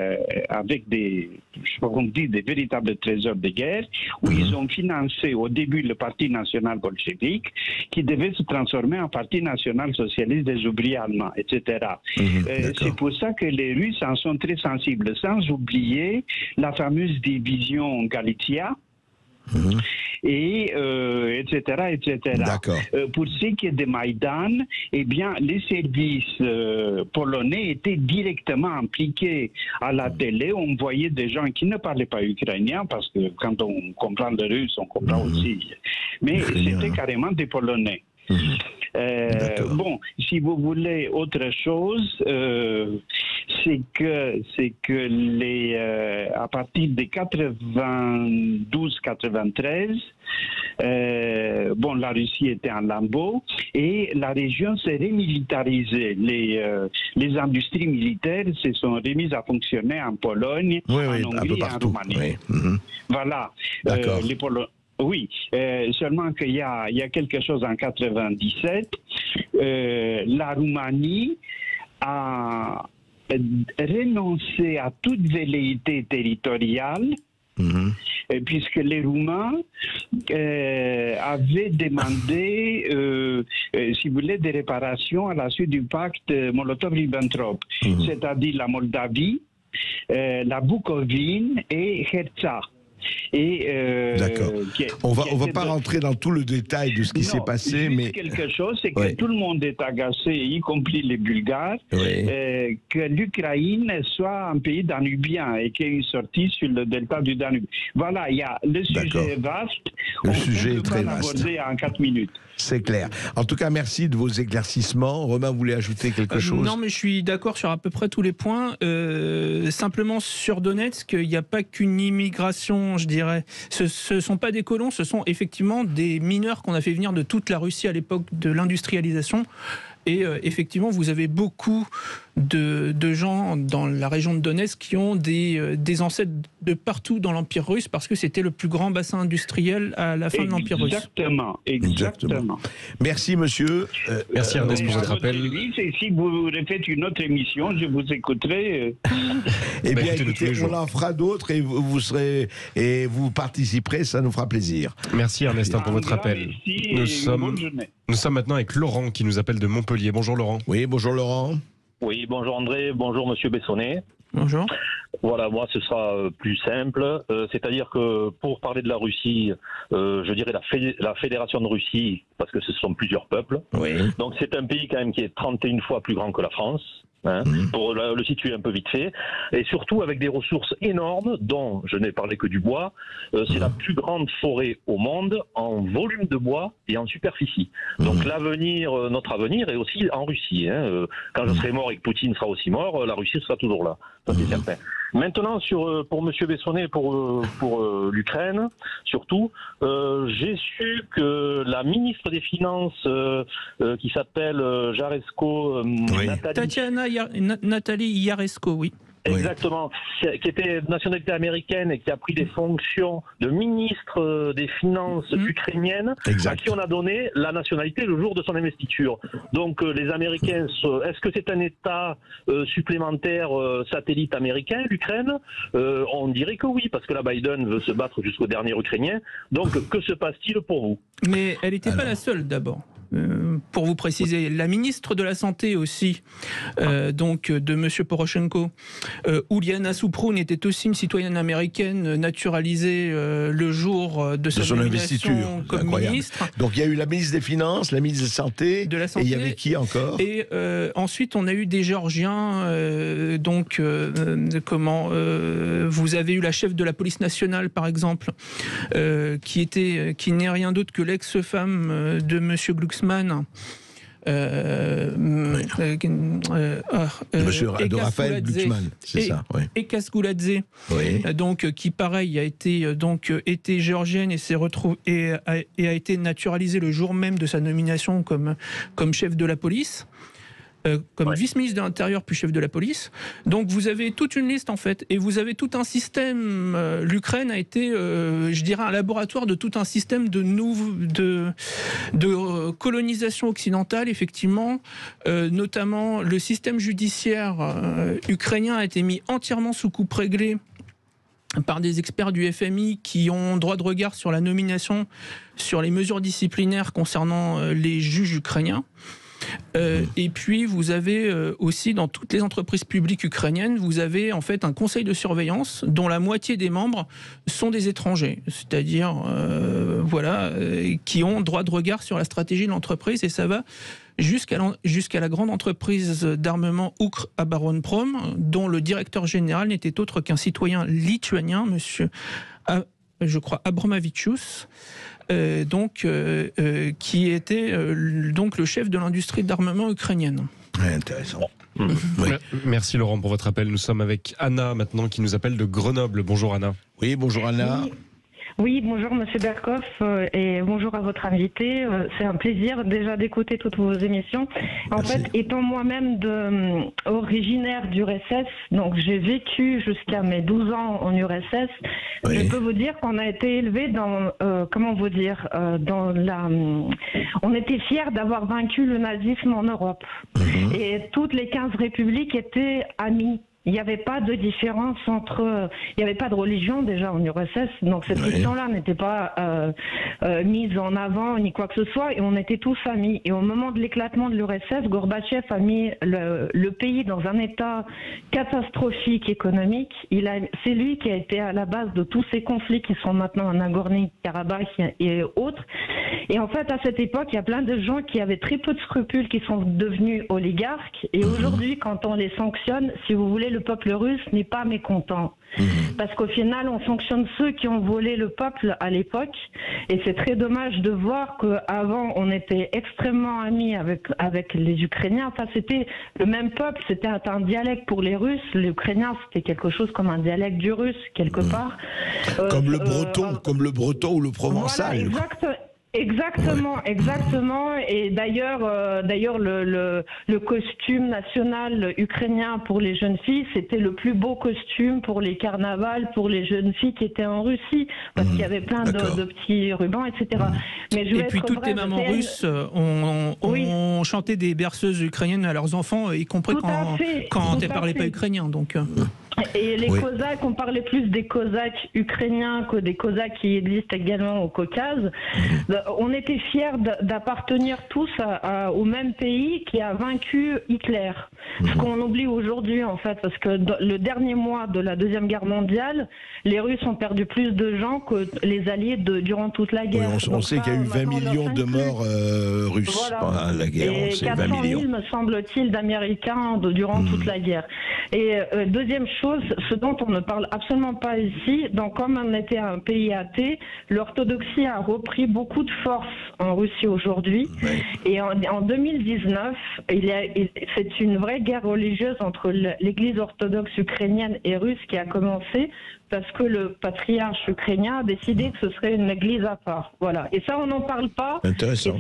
je sais pas comment dire, des véritables trésors de guerre, où ils ont financé au début le Parti national bolchevique, qui devait se transformer en Parti national socialiste des ouvriers allemands, etc. C'est pour ça que les Russes en sont très sensibles, sans oublier la fameuse division Galicia, et etc. Pour ce qui est de Maïdan, eh bien, les services polonais étaient directement impliqués à la télé. On voyait des gens qui ne parlaient pas ukrainien, parce que quand on comprend le russe, on comprend aussi. Mais c'était carrément des Polonais. Si vous voulez autre chose, c'est que à partir de 92-93, la Russie était en lambeaux et la région s'est remilitarisée. Les industries militaires se sont remises à fonctionner en Pologne, en Hongrie et en Roumanie. Voilà. Oui, seulement qu'il y a quelque chose en 97. La Roumanie a renoncé à toute velléité territoriale, puisque les Roumains avaient demandé, si vous voulez, des réparations à la suite du pacte Molotov-Ribbentrop, c'est-à-dire la Moldavie, la Bukovine et Hertsa. D'accord. On va pas rentrer dans tout le détail de ce qui s'est passé, mais quelque chose, c'est que tout le monde est agacé, y compris les Bulgares, que l'Ukraine soit un pays danubien et qu'il y ait une sortie sur le delta du Danube. Voilà, le sujet est vaste. Le sujet est très vaste. On peut l'aborder en 4 minutes. C'est clair. En tout cas, merci de vos éclaircissements. Romain voulait ajouter quelque chose? Non, mais je suis d'accord sur à peu près tous les points. Simplement sur Donetsk, il n'y a pas qu'une immigration, je dirais. Ce ne sont pas des colons, ce sont effectivement des mineurs qu'on a fait venir de toute la Russie à l'époque de l'industrialisation. Et effectivement, vous avez beaucoup de gens dans la région de Donetsk qui ont des ancêtres de partout dans l'Empire russe, parce que c'était le plus grand bassin industriel à la fin de l'Empire russe. Exactement. Merci monsieur. Merci Ernest pour votre appel. Si vous refaites une autre émission, je vous écouterai. Eh bien, écoutez, on en fera d'autres et vous participerez, ça nous fera plaisir. Merci Ernest pour votre appel. Nous sommes maintenant avec Laurent qui nous appelle de Montpellier. Bonjour Laurent. Oui, bonjour Laurent. Oui, bonjour André, bonjour Monsieur Bessonnet. Bonjour. Voilà, moi ce sera plus simple, c'est-à-dire que pour parler de la Russie, je dirais la Fédération de Russie, parce que ce sont plusieurs peuples. Oui. Donc c'est un pays quand même qui est 31 fois plus grand que la France. Pour le situer un peu vite fait, et surtout avec des ressources énormes dont je n'ai parlé que du bois. C'est la plus grande forêt au monde en volume de bois et en superficie. Donc notre avenir est aussi en Russie. Quand je serai mort et que Poutine sera aussi mort, la Russie sera toujours là, ça c'est certain. Maintenant, pour Monsieur Bessonnet, pour l'Ukraine, surtout, j'ai su que la ministre des Finances, qui s'appelle Jaresko, Nathalie Yaresko, oui. Exactement, qui était de nationalité américaine et qui a pris des fonctions de ministre des Finances ukrainienne, à qui on a donné la nationalité le jour de son investiture. Donc les Américains, est-ce que c'est un État supplémentaire satellite américain, l'Ukraine? On dirait que oui, parce que la Biden veut se battre jusqu'au dernier Ukrainien. Donc que se passe-t-il pour vous? Mais elle n'était pas la seule d'abord. Pour vous préciser, la ministre de la Santé aussi, donc de M. Poroshenko, Uliana Suproun, était aussi une citoyenne américaine naturalisée le jour de sa nomination comme ministre. Donc il y a eu la ministre des Finances, la ministre de la Santé, et il y avait qui encore? Et ensuite on a eu des Géorgiens, vous avez eu la chef de la police nationale par exemple, qui n'est rien d'autre que l'ex-femme de M. Glucksmann. Monsieur Raphaël Glucksmann, c'est ça. Oui. Et Kasgouladze, donc qui pareil a été géorgienne et a été naturalisée le jour même de sa nomination comme chef de la police. Comme vice-ministre de l'Intérieur puis chef de la police. Donc vous avez toute une liste en fait, et vous avez tout un système. L'Ukraine a été, je dirais, un laboratoire de tout un système de colonisation occidentale, effectivement. Notamment le système judiciaire ukrainien a été mis entièrement sous coupe réglée par des experts du FMI qui ont droit de regard sur la nomination, sur les mesures disciplinaires concernant les juges ukrainiens. Et puis vous avez aussi dans toutes les entreprises publiques ukrainiennes, vous avez en fait un conseil de surveillance dont la moitié des membres sont des étrangers, c'est-à-dire qui ont droit de regard sur la stratégie de l'entreprise, et ça va jusqu'à la grande entreprise d'armement Ukr-Abaronprom, dont le directeur général n'était autre qu'un citoyen lituanien, monsieur je crois Abramovičius, qui était donc le chef de l'industrie d'armement ukrainienne. Intéressant. Merci Laurent pour votre appel. Nous sommes avec Anna maintenant qui nous appelle de Grenoble. Bonjour Anna. Oui, bonjour Anna. Oui, bonjour Monsieur Berkoff et bonjour à votre invité. C'est un plaisir déjà d'écouter toutes vos émissions. En fait, étant moi-même originaire d'URSS, donc j'ai vécu jusqu'à mes 12 ans en URSS, je peux vous dire qu'on a été élevé dans, on était fiers d'avoir vaincu le nazisme en Europe. Et toutes les 15 républiques étaient amies. Il n'y avait pas de différence il n'y avait pas de religion déjà en URSS, donc cette question-là n'était pas mise en avant ni quoi que ce soit, et on était tous amis. Et au moment de l'éclatement de l'URSS, Gorbatchev a mis le pays dans un état catastrophique économique. C'est lui qui a été à la base de tous ces conflits qui sont maintenant en Nagorno-Karabakh et autres. Et en fait, à cette époque, il y a plein de gens qui avaient très peu de scrupules qui sont devenus oligarques. Et aujourd'hui, quand on les sanctionne, si vous voulez, le peuple russe n'est pas mécontent. Parce qu'au final, on sanctionne ceux qui ont volé le peuple à l'époque. Et c'est très dommage de voir qu'avant, on était extrêmement amis avec les Ukrainiens. Enfin, c'était le même peuple, c'était un dialecte pour les Russes. L'Ukrainien, c'était quelque chose comme un dialecte du russe, quelque part. Comme le breton ou le provençal. Voilà, exactement. Et d'ailleurs, le costume national ukrainien pour les jeunes filles, c'était le plus beau costume pour les carnavals pour les jeunes filles qui étaient en Russie, parce qu'il y avait plein de petits rubans, etc. Mais et puis toutes les mamans russes ont chanté des berceuses ukrainiennes à leurs enfants, y compris quand elles ne parlaient pas ukrainien. Donc. Et les Cosaques, on parlait plus des Cosaques ukrainiens que des Cosaques qui existent également au Caucase. On était fiers d'appartenir tous au même pays qui a vaincu Hitler. Ce qu'on oublie aujourd'hui, en fait, parce que le dernier mois de la Deuxième Guerre mondiale, les Russes ont perdu plus de gens que les Alliés durant toute la guerre. Oui, on sait qu'il y a eu 20 millions de morts russes pendant la guerre. Et 400 000, me semble-t-il, d'Américains durant toute la guerre. Et deuxième chose, ce dont on ne parle absolument pas ici, donc comme on était un pays athée, l'orthodoxie a repris beaucoup de force en Russie aujourd'hui. Et en 2019, c'est une vraie guerre religieuse entre l'église orthodoxe ukrainienne et russe qui a commencé, parce que le patriarche ukrainien a décidé que ce serait une église à part. Voilà. Et ça, on n'en parle pas. Intéressant. En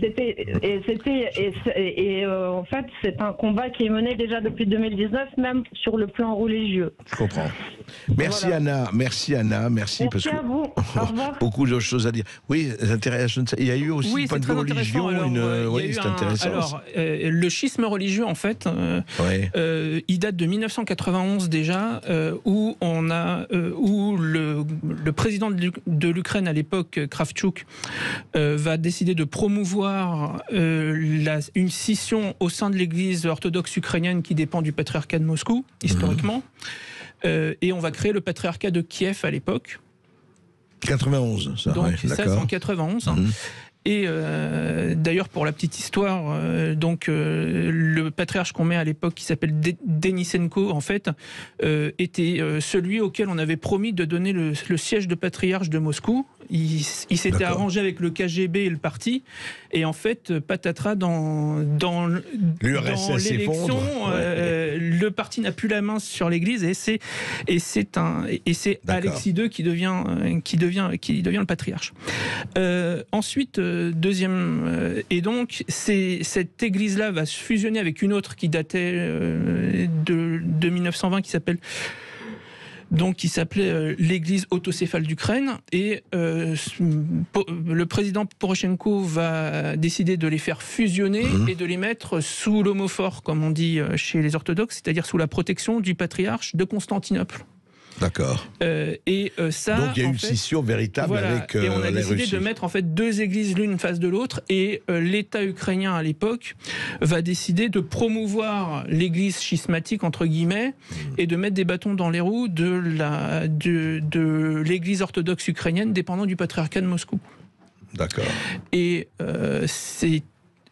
fait, c'est un combat qui est mené déjà depuis 2019, même sur le plan religieux. comprends. Merci Anna, merci parce que à vous. Au revoir. beaucoup de choses à dire. Oui, c'est intéressant. Il y a eu aussi point de vue religion. Oui, c'est intéressant. Alors, le schisme religieux, en fait, il date de 1991 déjà, où le président de l'Ukraine à l'époque, Kravchuk, va décider de promouvoir une scission au sein de l'Église orthodoxe ukrainienne qui dépend du patriarcat de Moscou, historiquement. Et on va créer le patriarcat de Kiev à l'époque. 91, ça. Donc ça, c'est en 91. Et d'ailleurs, pour la petite histoire, le patriarche qu'on met à l'époque, qui s'appelle Denisenko, en fait, était celui auquel on avait promis de donner le siège de patriarche de Moscou. Il s'était arrangé avec le KGB et le parti, et en fait, patatras, dans l'élection, le parti n'a plus la main sur l'Église, et c'est Alexis II qui devient le patriarche. Ensuite, et donc cette Église-là va se fusionner avec une autre qui datait de 1920, qui s'appelait l'Église autocéphale d'Ukraine, et le président Poroshenko va décider de les faire fusionner et de les mettre sous l'homophore, comme on dit chez les orthodoxes, c'est-à-dire sous la protection du patriarche de Constantinople. D'accord. Donc il y a une scission véritable avec la Russie. Et on a décidé de mettre en fait deux églises l'une face de l'autre, et l'État ukrainien à l'époque va décider de promouvoir l'église schismatique entre guillemets et de mettre des bâtons dans les roues de l'église orthodoxe ukrainienne dépendant du patriarcat de Moscou. D'accord.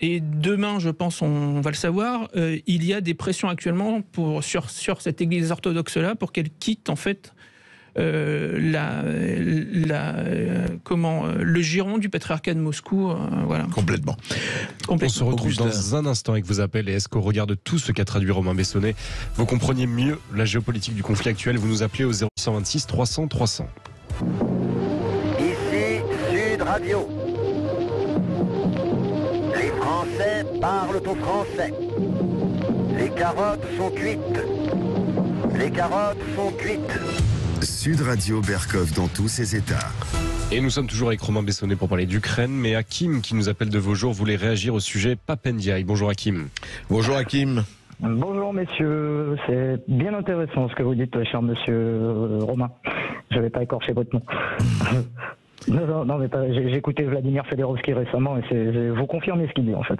Et demain, je pense, on va le savoir, il y a des pressions actuellement sur cette église orthodoxe-là pour qu'elle quitte, en fait, le giron du patriarcat de Moscou. Voilà. Complètement. On se retrouve dans un instant avec vos appels. Et est-ce qu'au regard de tout ce qu'a traduit Romain Bessonnet, vous compreniez mieux la géopolitique du conflit actuel? Vous nous appelez au 0826 300 300. Ici Sud Radio. Les Français parlent au français. Les carottes sont cuites. Les carottes sont cuites. Sud Radio Berkov dans tous ses états. Et nous sommes toujours avec Romain Bessonnet pour parler d'Ukraine, mais Hakim, qui nous appelle de Vaujours, voulait réagir au sujet Pape Ndiaye. Bonjour Hakim. Bonjour Hakim. Bonjour messieurs, c'est bien intéressant ce que vous dites, cher monsieur Romain. Je ne vais pas écorcher votre nom. Non, mais j'ai écouté Vladimir Fedorovski récemment et vous confirmez ce qu'il dit en fait.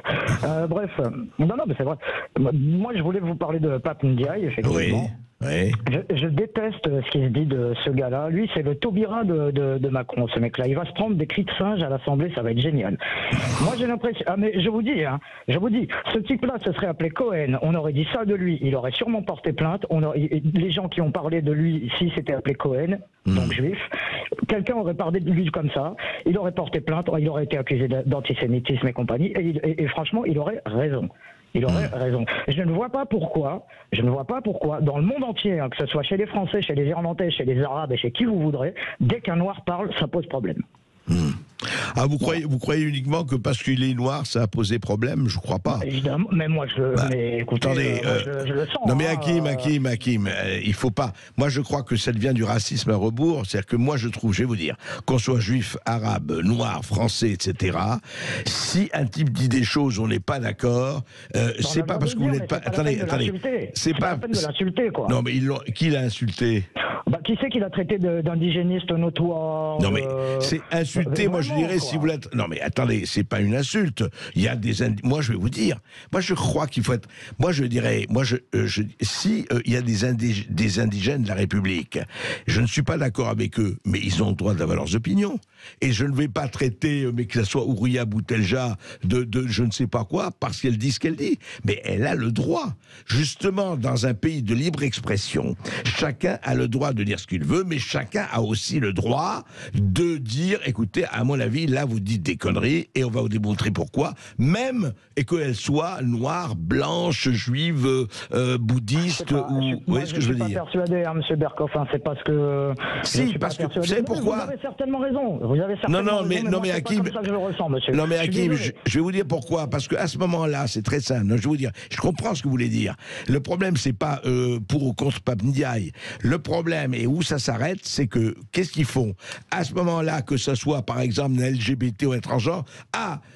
Bref, non, mais c'est vrai. Moi, je voulais vous parler de Pape Ndiaye, effectivement. Oui. Oui. Je déteste ce qui se dit de ce gars-là. Lui, c'est le Taubira de Macron, ce mec-là. Il va se prendre des cris de singe à l'Assemblée, ça va être génial. Moi, j'ai l'impression... Ah, mais je vous dis, ce type-là se serait appelé Cohen. On aurait dit ça de lui. Il aurait sûrement porté plainte. Les gens qui ont parlé de lui, si c'était appelé Cohen, donc juif, quelqu'un aurait parlé de lui comme ça. Il aurait porté plainte, il aurait été accusé d'antisémitisme et compagnie. Et franchement, il aurait raison. Il aurait raison. Je ne vois pas pourquoi, dans le monde entier, que ce soit chez les Français, chez les Irlandais, chez les Arabes et chez qui vous voudrez, dès qu'un Noir parle, ça pose problème. Ah, vous croyez uniquement que parce qu'il est noir, ça a posé problème? Je crois pas. Évidemment, mais moi, écoutez, attendez, je le sens. Non mais Hakim, il faut pas. Moi, je crois que ça devient du racisme à rebours. C'est-à-dire que moi, je trouve, je vais vous dire, qu'on soit juif, arabe, noir, français, etc. Si un type dit des choses, on n'est pas d'accord. C'est pas parce que vous n'êtes pas. Attendez, c'est pas la peine de l'insulter, quoi. Non mais qui l'a insulté? Qui c'est qui l'a traité d'indigéniste notoire? Non mais c'est insulté, moi je dirais, si vous l'êtes... Non mais attendez, c'est pas une insulte. Il y a moi je vais vous dire, moi je crois qu'il faut être... Moi je dirais, si il y a des indigènes de la République, je ne suis pas d'accord avec eux, mais ils ont le droit d'avoir leurs opinions. Et je ne vais pas traiter, mais que ce soit Ouria Boutelja, de je ne sais pas quoi, parce qu'elle dit ce qu'elle dit. Mais elle a le droit. Justement, dans un pays de libre expression, chacun a le droit de dire ce qu'il veut, mais chacun a aussi le droit de dire, écoutez, à mon avis, là vous dites des conneries et on va vous démontrer pourquoi, même et qu'elles soient noires, blanches, juives, bouddhistes ou... Vous voyez ce que je veux dire? Je suis pas persuadé, hein, monsieur Berkoff, hein, c'est parce que... Si, parce que vous savez pourquoi? Vous avez certainement raison. Vous avez certainement raison, non, mais Hakim, c'est pas comme ça que je le ressens, monsieur. Non, mais Hakim, je vais vous dire pourquoi. Parce qu'à ce moment-là, c'est très simple. Je vais vous dire, je comprends ce que vous voulez dire. Le problème, c'est pas pour ou contre Pape Ndiaye. Le problème, et où ça s'arrête, c'est que, qu'est-ce qu'ils font? À ce moment-là, que ce soit, par exemple, un LGBT ou un transgenre,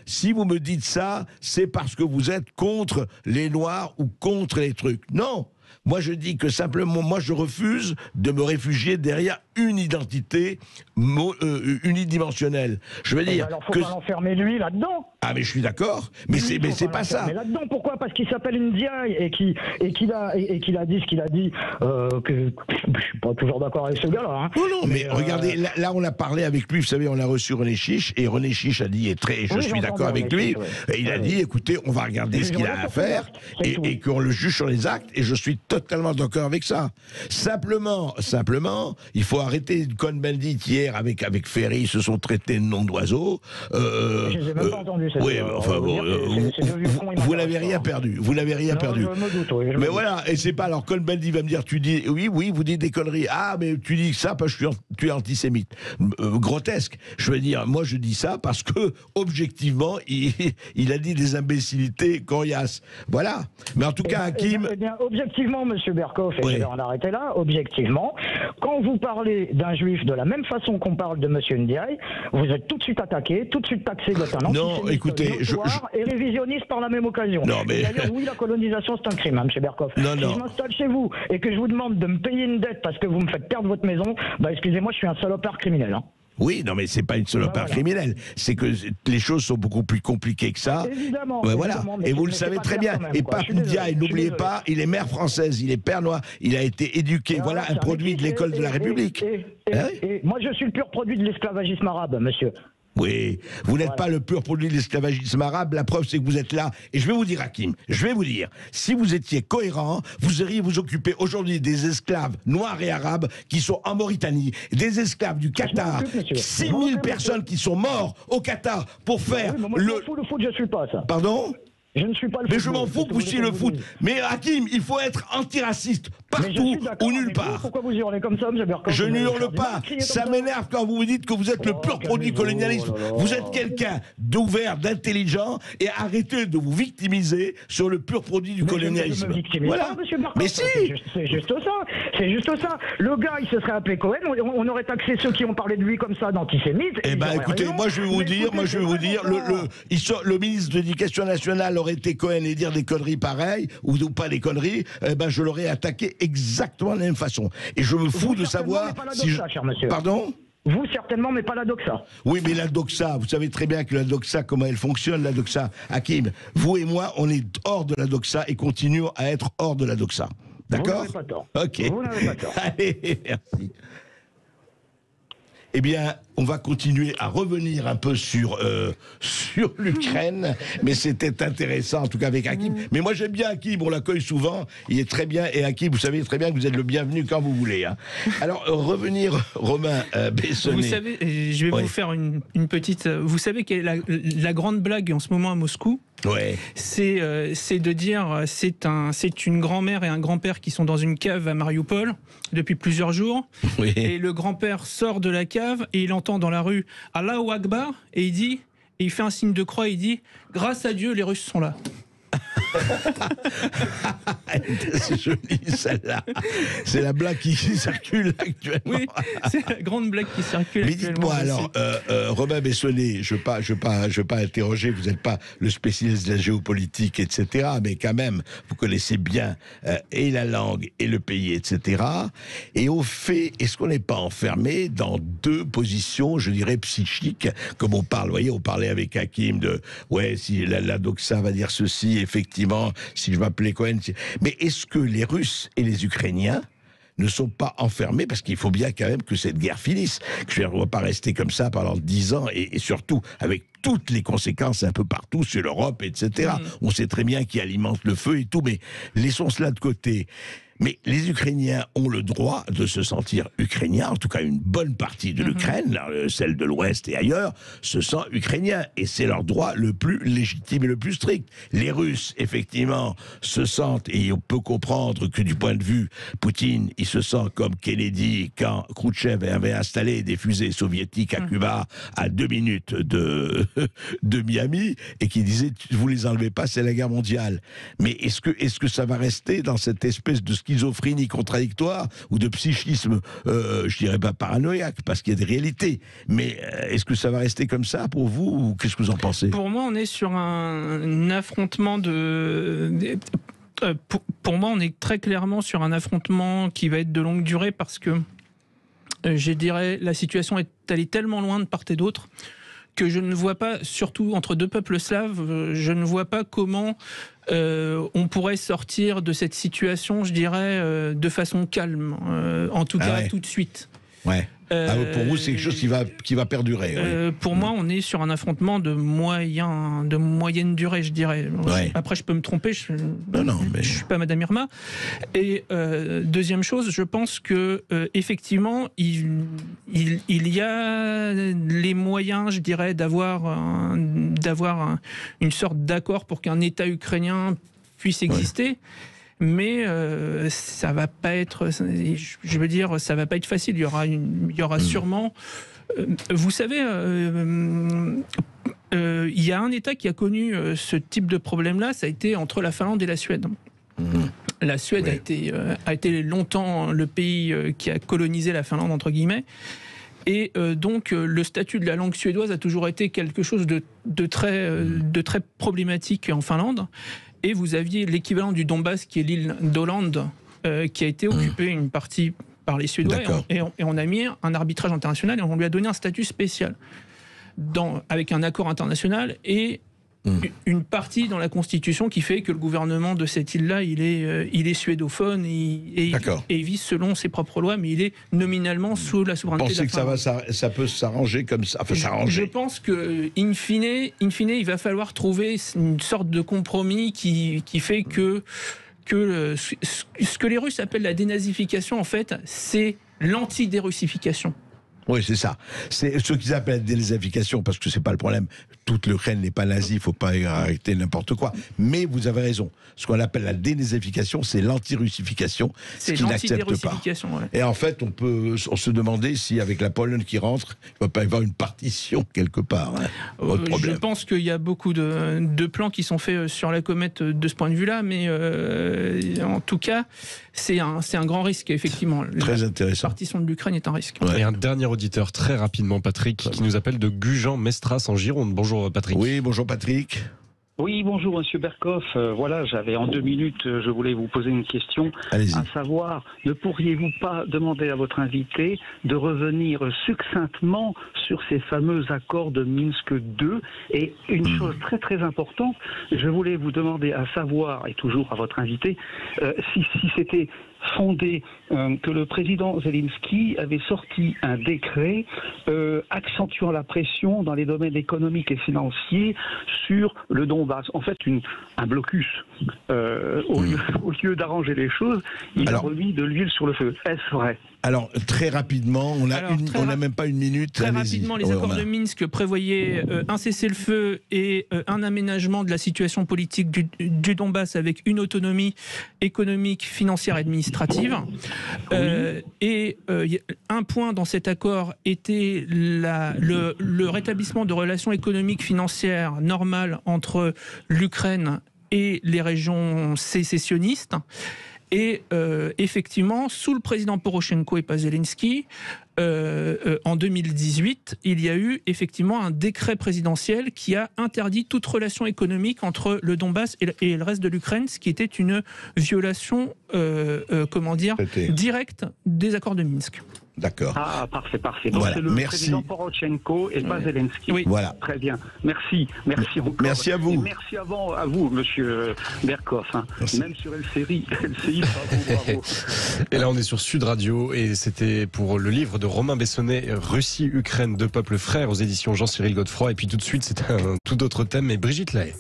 si vous me dites ça, c'est parce que vous êtes contre les Noirs ou contre les trucs. Non! Moi, je dis que simplement, moi, je refuse de me réfugier derrière une identité unidimensionnelle. Je veux dire alors, faut pas l'enfermer lui là-dedans. Ah, mais je suis d'accord, mais c'est pas ça. Mais là-dedans, pourquoi? Parce qu'il s'appelle Ndiaye et qu'il a dit ce qu'il a dit. Que je suis pas toujours d'accord avec ce gars-là. Hein. Non, mais regardez, là, on a parlé avec lui. Vous savez, on a reçu René Chiche et René Chiche a dit, je suis d'accord avec lui. Et il a dit, écoutez, on va regarder ce qu'il a à faire et qu'on le juge sur les actes. Et je suis totalement d'accord avec ça. Simplement, il faut arrêter Cohn-Bendit hier avec Ferry, ils se sont traités de nom d'oiseau. Je les ai même pas entendus. Oui, enfin bon, vous n'avez rien perdu. Vous n'avez rien perdu. Je me doute, oui, mais voilà, et c'est pas alors Cohn-Bendit va me dire, tu dis oui, vous dites des conneries. Ah, mais tu dis ça parce que tu es antisémite. Grotesque. Je veux dire, moi je dis ça parce que objectivement, il a dit des imbécilités coriaces. Voilà. Mais en tout cas, Hakim. Eh bien, objectivement, monsieur Berkoff, et je vais en arrêter là, objectivement, quand vous parlez d'un juif de la même façon qu'on parle de monsieur Ndiaye, vous êtes tout de suite attaqué, tout de suite taxé d'être un antisémite. Non, écoutez, et révisionniste par la même occasion. Non, mais... D'ailleurs, oui, la colonisation, c'est un crime, hein, monsieur Berkoff. Si je m'installe chez vous et que je vous demande de me payer une dette parce que vous me faites perdre votre maison, excusez-moi, je suis un salopard criminel. Hein. Oui, non, mais c'est pas une salopard criminelle. C'est que les choses sont beaucoup plus compliquées que ça. Évidemment. Voilà. Et vous le savez très bien. Et Pape Ndiaye, n'oubliez pas, il est mère française, il est père noir, il a été éduqué. Voilà un produit de l'école de la République. Et moi, je suis le pur produit de l'esclavagisme arabe, monsieur. Oui, vous n'êtes pas le pur produit de l'esclavagisme arabe, la preuve c'est que vous êtes là. Et je vais vous dire, Hakim, si vous étiez cohérent, vous auriez vous occuper aujourd'hui des esclaves noirs et arabes qui sont en Mauritanie, des esclaves du Qatar, 6000 personnes qui sont morts au Qatar pour faire le foot, je suis pas ça. Pardon ? Je ne suis pas le foot. Mais je m'en fous que vous soyez le foot. Mais Hakim, il faut être antiraciste partout ou nulle part. Pourquoi vous hurlez comme ça, M. Berkoff? Je ne hurle pas. Ça m'énerve quand vous me dites que vous êtes le pur produit colonialisme. Vous êtes quelqu'un d'ouvert, d'intelligent, et arrêtez de vous victimiser sur le pur produit du colonialisme. Voilà. Mais si. C'est juste ça. C'est juste ça. Le gars, il se serait appelé Cohen. On aurait taxé ceux qui ont parlé de lui comme ça d'antisémites. Eh ben, écoutez, moi je vais vous dire, le ministre de l'Éducation nationale aurait été Cohen et dire des conneries pareilles, ou pas des conneries, je l'aurais attaqué exactement de la même façon. Et je me fous de savoir si je... Pardon ? Vous, certainement, mais pas la doxa. Oui, mais la doxa, vous savez très bien que la doxa, comment elle fonctionne, la doxa. Hakim, vous et moi, on est hors de la doxa et continuons à être hors de la doxa. D'accord ? Vous n'avez pas tort. Ok. Vous n'avez pas tort. Allez, merci. Eh bien, on va continuer à revenir un peu sur l'Ukraine, mais c'était intéressant, en tout cas avec Hakim. Mais moi, j'aime bien Hakim, on l'accueille souvent, il est très bien, et Hakim, vous savez très bien que vous êtes le bienvenu quand vous voulez. Hein. Alors, revenir, Romain Bessonnet. Vous savez, je vais vous faire une petite... Vous savez quelle est la grande blague en ce moment à Moscou ? Ouais. C'est de dire c'est une grand-mère et un grand-père qui sont dans une cave à Mariupol depuis plusieurs jours. Oui. Et le grand-père sort de la cave et il entend dans la rue Allahu Akbar et il fait un signe de croix et il dit grâce à Dieu les Russes sont là. C'est joli celle-là. C'est la blague qui circule actuellement. Oui, c'est la grande blague qui circule mais actuellement. Mais dites-moi alors, Romain Bessonnet, je ne veux pas interroger, vous n'êtes pas le spécialiste de la géopolitique, etc. Mais quand même, vous connaissez bien et la langue et le pays, etc. Et au fait, est-ce qu'on n'est pas enfermé dans deux positions, je dirais, psychiques, comme on parle, vous voyez, on parlait avec Hakim de, ouais, si la doxa va dire ceci, effectivement, si je m'appelais Cohen. Mais est-ce que les Russes et les Ukrainiens ne sont pas enfermés, parce qu'il faut bien quand même que cette guerre finisse, que on ne va pas rester comme ça pendant 10 ans, et surtout avec toutes les conséquences un peu partout sur l'Europe, etc. On sait très bien qui alimente le feu et tout, mais laissons cela de côté. Mais les Ukrainiens ont le droit de se sentir ukrainiens, en tout cas une bonne partie de l'Ukraine, celle de l'Ouest et ailleurs, se sent ukrainien. Et c'est leur droit le plus légitime et le plus strict. Les Russes, effectivement, se sentent, et on peut comprendre que du point de vue Poutine, il se sent comme Kennedy quand Khrouchtchev avait installé des fusées soviétiques à Cuba à 2 minutes de Miami, et qui disait, vous les enlevez pas, c'est la guerre mondiale. Mais est-ce que ça va rester dans cette espèce de schizophrénie contradictoire ou de psychisme, je dirais pas paranoïaque, parce qu'il y a des réalités, mais est-ce que ça va rester comme ça pour vous, ou qu'est-ce que vous en pensez? Pour moi, on est sur un affrontement pour moi, on est très clairement sur un affrontement qui va être de longue durée, parce que, je dirais, la situation est allée tellement loin de part et d'autre que je ne vois pas, surtout entre deux peuples slaves, je ne vois pas comment on pourrait sortir de cette situation, je dirais, de façon calme, en tout cas tout de suite. Ouais. Pour vous, c'est quelque chose qui va perdurer. Pour moi, on est sur un affrontement de moyenne durée, je dirais. Ouais. Après, je peux me tromper, je suis pas Madame Irma. Et deuxième chose, je pense que effectivement, il y a les moyens, je dirais, d'avoir une sorte d'accord pour qu'un État ukrainien puisse exister. Ouais. Mais ça va pas être, je veux dire, ça va pas être facile. Il y aura sûrement, vous savez, il y a un État qui a connu ce type de problème-là. Ça a été entre la Finlande et la Suède. La Suède a été longtemps le pays qui a colonisé la Finlande, entre guillemets. Et donc le statut de la langue suédoise a toujours été quelque chose de très problématique en Finlande. Et vous aviez l'équivalent du Donbass, qui est l'île d'Åland, qui a été occupée une partie par les Suédois. Et on a mis un arbitrage international et on lui a donné un statut spécial avec un accord international et une partie dans la Constitution qui fait que le gouvernement de cette île-là, il est suédophone et il vit selon ses propres lois, mais il est nominalement sous la souveraineté de la Finlande. Vous pensez que ça peut s'arranger comme ça, Je pense que, in fine, il va falloir trouver une sorte de compromis qui fait que ce que les Russes appellent la dénazification, en fait, c'est l'anti-dérussification. Oui, c'est ça. C'est ce qu'ils appellent la dénazification, parce que c'est pas le problème. Toute l'Ukraine n'est pas nazie, il faut pas arrêter n'importe quoi. Mais vous avez raison. Ce qu'on appelle la dénazification, c'est l'anti-russification, ce qu'ils n'acceptent pas. Ouais. Et en fait, on se demander si, avec la Pologne qui rentre, il ne va pas y avoir une partition quelque part. Je pense qu'il y a beaucoup de plans qui sont faits sur la comète de ce point de vue-là, mais en tout cas, c'est un grand risque, effectivement. Très intéressant. La partition de l'Ukraine est un risque. Ouais. Et un dernier auditeur, très rapidement, Patrick, qui nous appelle de Gujan-Mestras en Gironde. Bonjour Patrick. Oui, bonjour Patrick. Oui, bonjour Monsieur Berkoff. Voilà, j'avais en 2 minutes, je voulais vous poser une question. Allez-y. À savoir, ne pourriez-vous pas demander à votre invité de revenir succinctement sur ces fameux accords de Minsk II? Et une chose très très importante, je voulais vous demander à savoir, et toujours à votre invité, si c'était fondé que le président Zelensky avait sorti un décret accentuant la pression dans les domaines économiques et financiers sur le Donbass. En fait, un blocus. Au lieu d'arranger les choses, il a remis de l'huile sur le feu. Est-ce vrai? Alors, très rapidement, on n'a même pas 1 minute. Très rapidement, les accords de Minsk prévoyaient un cessez-le-feu et un aménagement de la situation politique du Donbass avec une autonomie économique, financière et administrative. Et un point dans cet accord était le rétablissement de relations économiques, financières normales entre l'Ukraine et les régions sécessionnistes. Et effectivement, sous le président Poroshenko et pas Zelensky, en 2018, il y a eu effectivement un décret présidentiel qui a interdit toute relation économique entre le Donbass et le reste de l'Ukraine, ce qui était une violation, directe des accords de Minsk. D'accord. Ah, parfait. Donc voilà. C'est le président Poroshenko et pas Zelensky. Oui. Voilà. Très bien. Merci encore. Merci à vous. Et merci à vous, monsieur Berkoff. Même sur LCI, bravo. Et là, on est sur Sud Radio et c'était pour le livre de Romain Bessonnet, Russie, Ukraine, 2 peuples frères, aux éditions Jean-Cyril Godefroy. Et puis tout de suite, c'est un tout autre thème, mais Brigitte Lahaie.